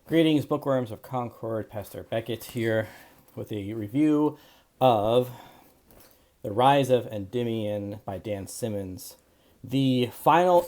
Greetings, bookworms of Concord. Pastor Beckett here with a review of The Rise of Endymion by Dan Simmons, the final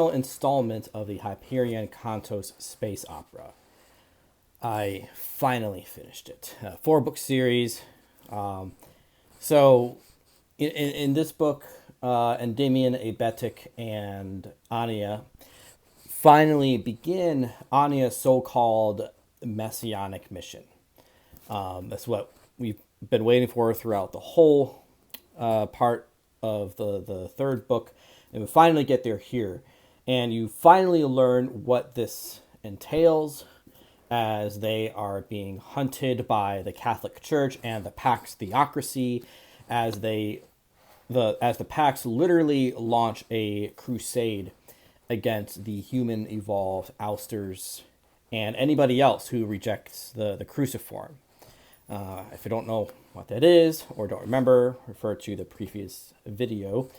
installment of the Hyperion Cantos space opera. I finally finished it. Four-book series. So, in this book, Endymion, Abetic, and Anya finally begin Anya's so-called messianic mission. That's what we've been waiting for throughout the whole part of the third book, and we finally get there here. And you finally learn what this entails as they are being hunted by the Catholic Church and the Pax theocracy, as the Pax literally launch a crusade against the human evolved ousters and anybody else who rejects the cruciform. If you don't know what that is or don't remember, refer to the previous video.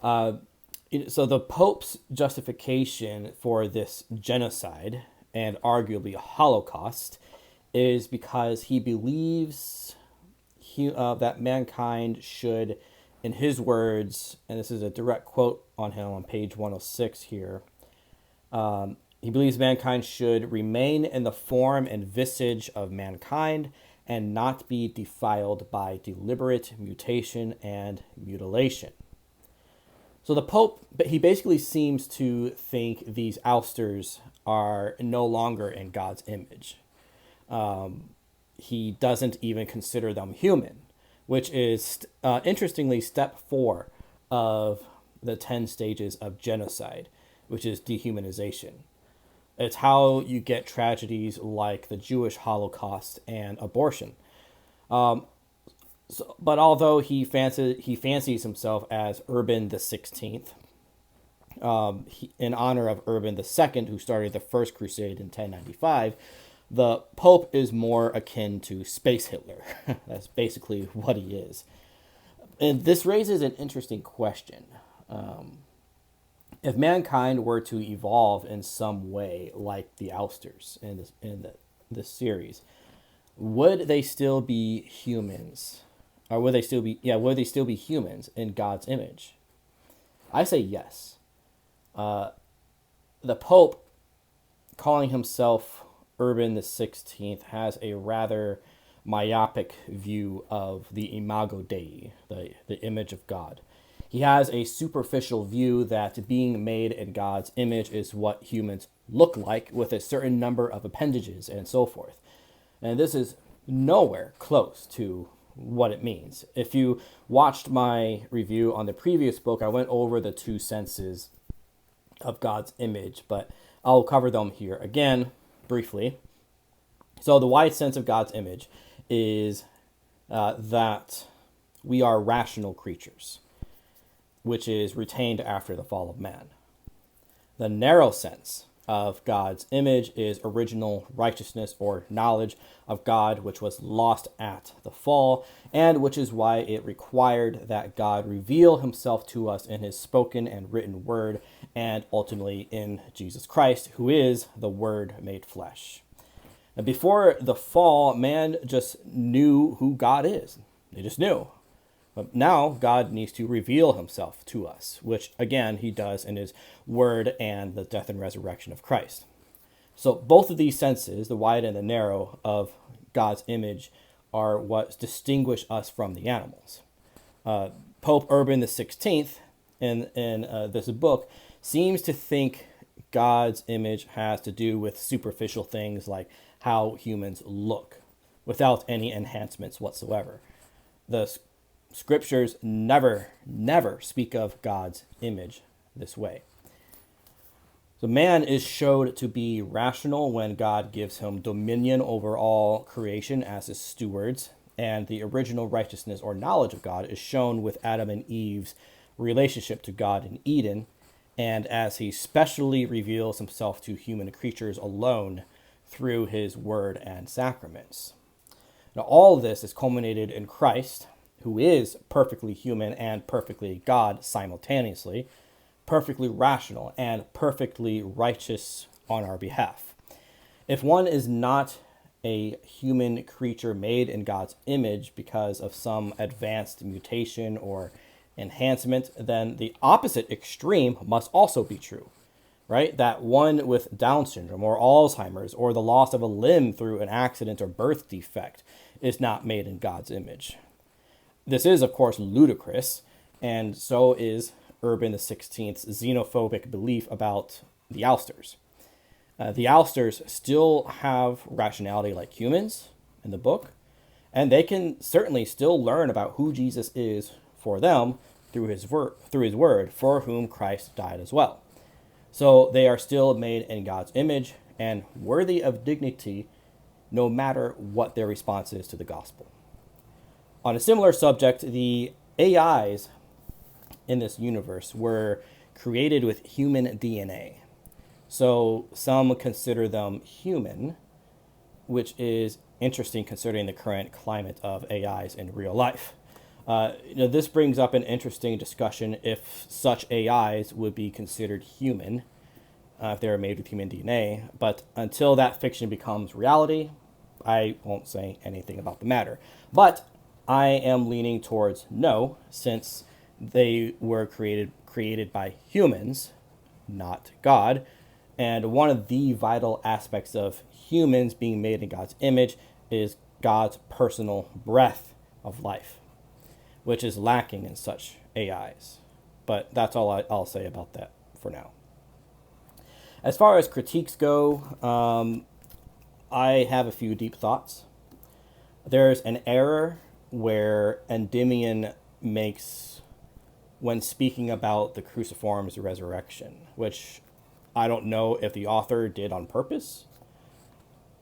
So the Pope's justification for this genocide and arguably a Holocaust is because he believes that mankind should, in his words, and this is a direct quote on him on page 106 here, he believes mankind should remain in the form and visage of mankind and not be defiled by deliberate mutation and mutilation. So the Pope, he basically seems to think these ousters are no longer in God's image. He doesn't even consider them human, which is, interestingly, step 4 of the 10 stages of genocide, which is dehumanization. It's how you get tragedies like the Jewish Holocaust and abortion. But although he fancies himself as Urban the 16th, in honor of Urban the Second, who started the First Crusade in 1095, the Pope is more akin to Space Hitler. That's basically what he is. And this raises an interesting question. If mankind were to evolve in some way like the ousters in this series, would they still be humans? Or would they still be humans in God's image? I say yes. The Pope, calling himself Urban the 16th, has a rather myopic view of the imago Dei, the image of God. He has a superficial view that being made in God's image is what humans look like, with a certain number of appendages and so forth. And this is nowhere close to what it means. If you watched my review on the previous book, I went over the 2 senses of God's image, but I'll cover them here again briefly. So the wide sense of God's image is that we are rational creatures, which is retained after the fall of man. The narrow sense of God's image is original righteousness or knowledge of God, which was lost at the fall, and which is why it required that God reveal himself to us in his spoken and written word, and ultimately in Jesus Christ, who is the Word made flesh. And before the fall, man just knew who God is. They just knew. But now God needs to reveal himself to us, which again he does in his word and the death and resurrection of Christ. So both of these senses, the wide and the narrow of God's image, are what distinguish us from the animals. Pope Urban the 16th in this book seems to think God's image has to do with superficial things like how humans look, without any enhancements whatsoever. The Scriptures never speak of God's image this way. So man is showed to be rational when God gives him dominion over all creation as his stewards, and the original righteousness or knowledge of God is shown with Adam and Eve's relationship to God in Eden, and as he specially reveals himself to human creatures alone through his word and sacraments. Now all of this is culminated in Christ, who is perfectly human and perfectly God perfectly rational and perfectly righteous on our behalf. If one is not a human creature made in God's image because of some advanced mutation or enhancement, then the opposite extreme must also be true, right? That one with Down syndrome or Alzheimer's or the loss of a limb through an accident or birth defect is not made in God's image. This is, of course, ludicrous, and so is Urban XVI's xenophobic belief about the ousters. The ousters still have rationality like humans in the book, and they can certainly still learn about who Jesus is for them through his word, for whom Christ died as well. So they are still made in God's image and worthy of dignity no matter what their response is to the gospel. On a similar subject, the AIs in this universe were created with human DNA. So some consider them human, which is interesting considering the current climate of AIs in real life. This brings up an interesting discussion if such AIs would be considered human if they were made with human DNA. But until that fiction becomes reality, I won't say anything about the matter. But I am leaning towards no, since they were created by humans, not God. And one of the vital aspects of humans being made in God's image is God's personal breath of life, which is lacking in such AIs. But that's all I'll say about that for now. As far as critiques go, I have a few deep thoughts. There's an error where Endymion makes when speaking about the cruciform's resurrection, which I don't know if the author did on purpose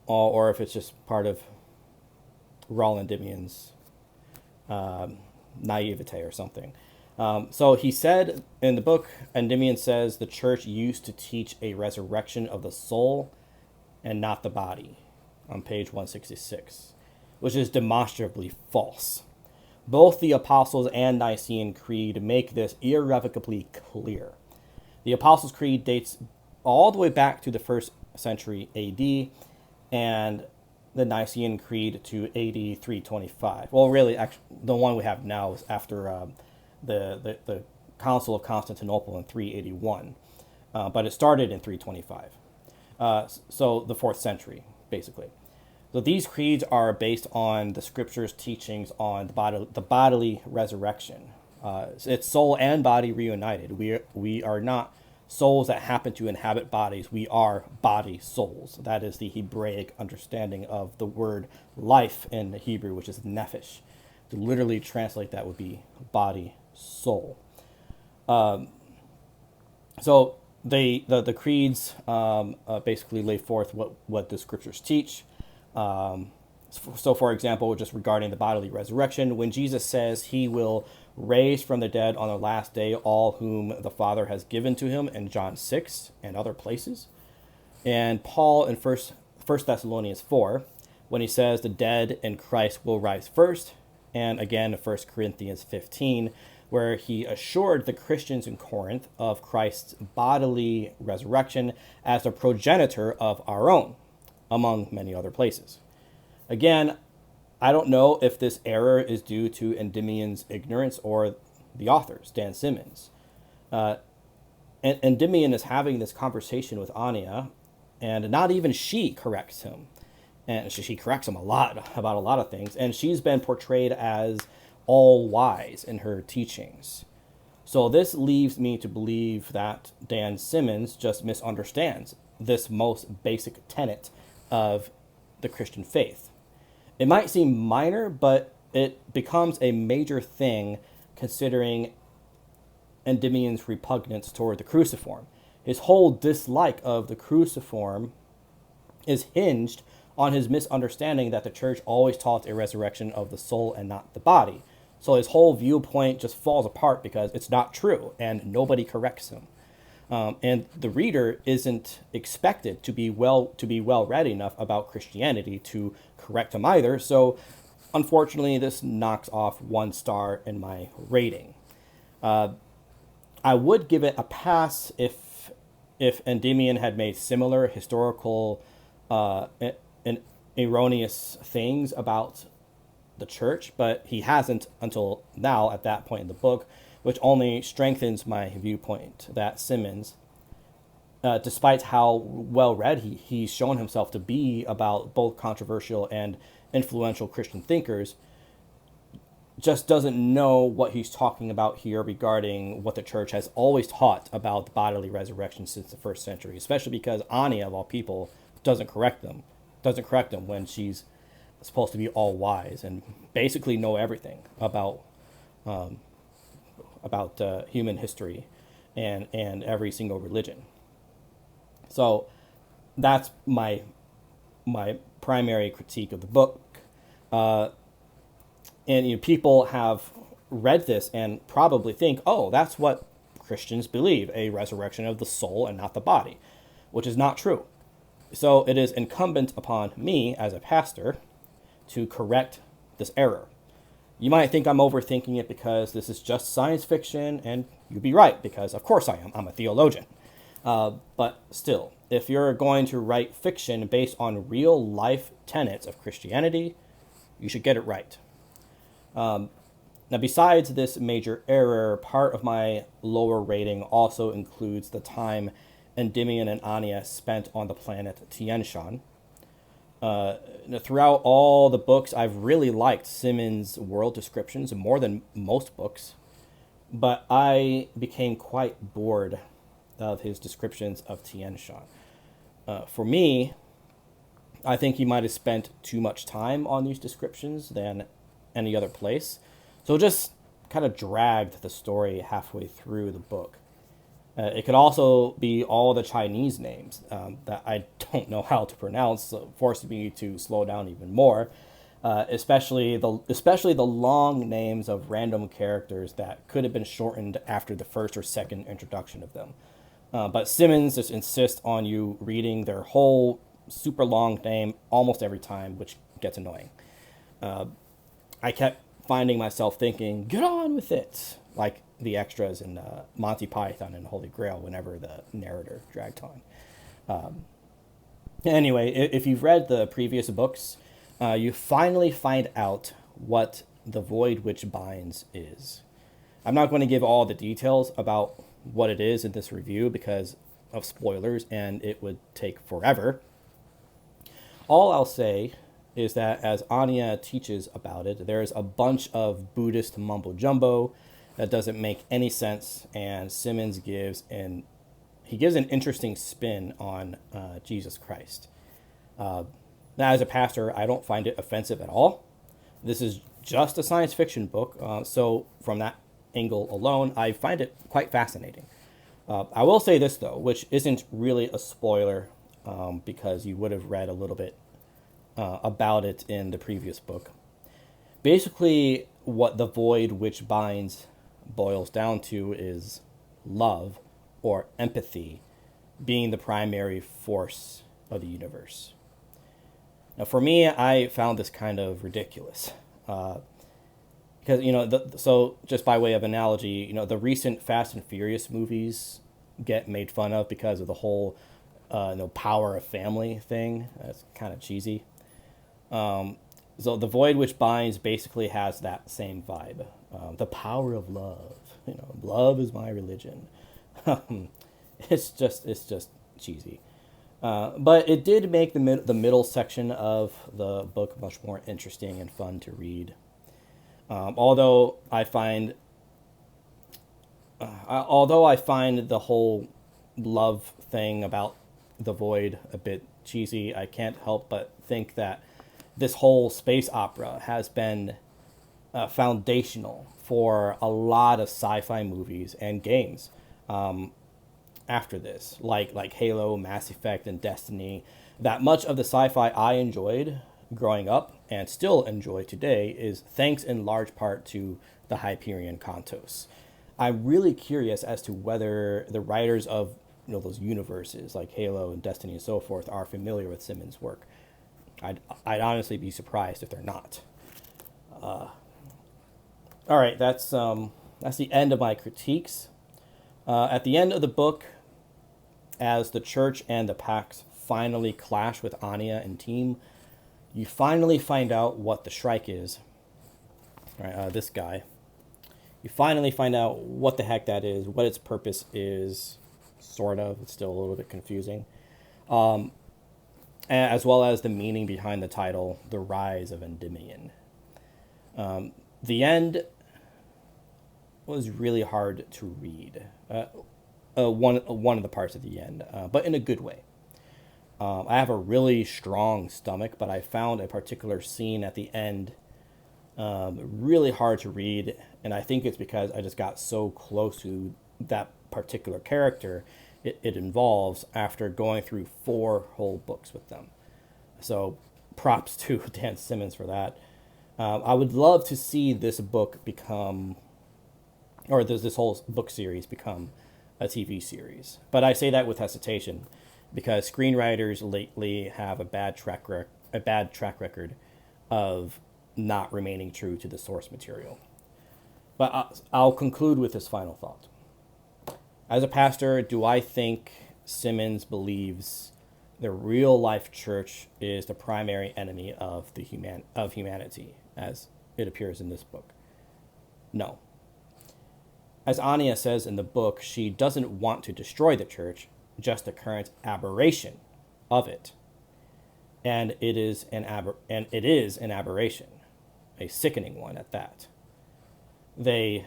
or if it's just part of Roland Endymion's naivete or something. So he said in the book, Endymion says the church used to teach a resurrection of the soul and not the body on page 166, which is demonstrably false. Both the Apostles' and Nicene Creed make this irrevocably clear. The Apostles' Creed dates all the way back to the 1st century AD, and the Nicene Creed to AD 325. Well, really, actually, the one we have now is after the Council of Constantinople in 381, but it started in 325. So the 4th century, basically. So these creeds are based on the scriptures' teachings on the bodily resurrection. It's soul and body reunited. We are not souls that happen to inhabit bodies. We are body souls. That is the Hebraic understanding of the word life in the Hebrew, which is nephesh. To literally translate that would be body, soul. So the creeds basically lay forth what the scriptures teach. So, for example, just regarding the bodily resurrection, when Jesus says he will raise from the dead on the last day all whom the Father has given to him in John 6 and other places, and Paul in 1 Thessalonians 4, when he says the dead in Christ will rise first, and again in 1 Corinthians 15, where he assured the Christians in Corinth of Christ's bodily resurrection as the progenitor of our own, among many other places. Again, I don't know if this error is due to Endymion's ignorance or the author's, Dan Simmons. Endymion is having this conversation with Anya, and not even she corrects him. And she corrects him a lot about a lot of things, and she's been portrayed as all wise in her teachings. So this leaves me to believe that Dan Simmons just misunderstands this most basic tenet of the Christian faith. It might seem minor, but it becomes a major thing considering Endymion's repugnance toward the cruciform. His whole dislike of the cruciform is hinged on his misunderstanding that the church always taught a resurrection of the soul and not the body. So his whole viewpoint just falls apart because it's not true and nobody corrects him. And the reader isn't expected to be well read enough about Christianity to correct him either. So unfortunately, this knocks off 1 star in my rating. I would give it a pass if Endymion had made similar historical and erroneous things about the church, but he hasn't until now at that point in the book, which only strengthens my viewpoint that Simmons, despite how well read he's shown himself to be about both controversial and influential Christian thinkers, just doesn't know what he's talking about here regarding what the church has always taught about the bodily resurrection since the first century, especially because Anya, of all people, doesn't correct them when she's supposed to be all wise and basically know everything about human history and every single religion. So that's my primary critique of the book. And people have read this and probably think, oh, that's what Christians believe, a resurrection of the soul and not the body, which is not true. So it is incumbent upon me as a pastor to correct this error. You might think I'm overthinking it because this is just science fiction, and you'd be right, because of course I am. I'm a theologian. But still, if you're going to write fiction based on real life tenets of Christianity, you should get it right. Now, besides this major error, part of my lower rating also includes the time Endymion and Anya spent on the planet Tian-Shan. Throughout all the books, I've really liked Simmons' world descriptions more than most books, but I became quite bored of his descriptions of Tian-Shan. For me, I think he might have spent too much time on these descriptions than any other place. So it just kind of dragged the story halfway through the book. It could also be all the Chinese names that I don't know how to pronounce, so forced me to slow down even more. Especially the long names of random characters that could have been shortened after the first or second introduction of them. But Simmons just insists on you reading their whole super long name almost every time, which gets annoying. I kept finding myself thinking, get on with it, like the extras in Monty Python and Holy Grail whenever the narrator dragged on. Anyway, if you've read the previous books, you finally find out what the void which binds is. I'm not going to give all the details about what it is in this review because of spoilers, and it would take forever. All I'll say is that as Anya teaches about it, there's a bunch of Buddhist mumbo-jumbo that doesn't make any sense, and Simmons gives an interesting spin on Jesus Christ. Now, as a pastor, I don't find it offensive at all. This is just a science fiction book, so from that angle alone, I find it quite fascinating. I will say this, though, which isn't really a spoiler because you would have read a little bit about it in the previous book. Basically, what the void which binds boils down to is love, or empathy, being the primary force of the universe. Now, for me, I found this kind of ridiculous. Because, so just by way of analogy, the recent Fast and Furious movies get made fun of because of the whole, power of family thing. That's kind of cheesy. So the void which binds basically has that same vibe. The power of love. Love is my religion. It's just cheesy. But it did make the middle section of the book much more interesting and fun to read. Although I find the whole love thing about the void a bit cheesy, I can't help but think that this whole space opera has been foundational for a lot of sci-fi movies and games after this, like Halo, Mass Effect, and Destiny. That much of the sci-fi I enjoyed growing up and still enjoy today is thanks in large part to the Hyperion Cantos. I'm really curious as to whether the writers of those universes like Halo and Destiny and so forth are familiar with Simmons' work. I'd honestly be surprised if they're not. All right, that's the end of my critiques. At the end of the book, as the church and the Pax finally clash with Anya and team. You finally find out what the Shrike is. Right, this guy. You finally find out what the heck that is, what its purpose is, sort of. It's still a little bit confusing. As well as the meaning behind the title, The Rise of Endymion. The end was really hard to read. One of the parts of the end, but in a good way. I have a really strong stomach, but I found a particular scene at the end really hard to read, and I think it's because I just got so close to that particular character it involves after going through 4 whole books with them. So props to Dan Simmons for that. I would love to see this book become, or this whole book series become a TV series. But I say that with hesitation because screenwriters lately have a bad track record of not remaining true to the source material. But I'll conclude with this final thought. As a pastor, do I think Simmons believes the real life church is the primary enemy of humanity, as it appears in this book? No. As Anya says in the book, she doesn't want to destroy the church, just the current aberration of it. And it is an aberration, a sickening one at that. They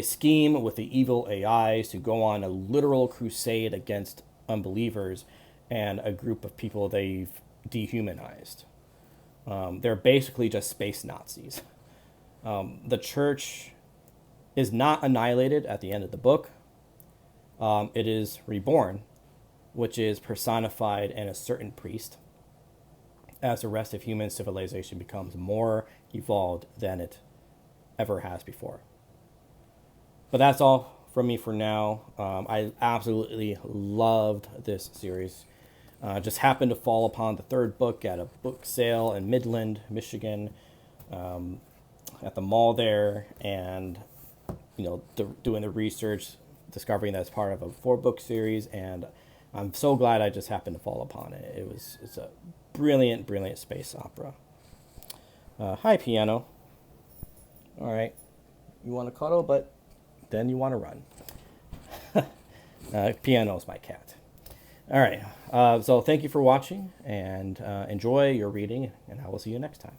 scheme with the evil AIs to go on a literal crusade against unbelievers and a group of people they've dehumanized. They're basically just space Nazis. The church is not annihilated at the end of the book. It is reborn, which is personified in a certain priest, as the rest of human civilization becomes more evolved than it ever has before. But that's all from me for now. I absolutely loved this series. Just happened to fall upon the 3rd book at a book sale in Midland, Michigan, at the mall there, and doing the research, discovering that it's part of a 4-book series, and I'm so glad I just happened to fall upon it. It's a brilliant, brilliant space opera. Hi, piano. All right, you want to cuddle, but then you want to run. Piano's my cat. All right, so thank you for watching, and enjoy your reading, and I will see you next time.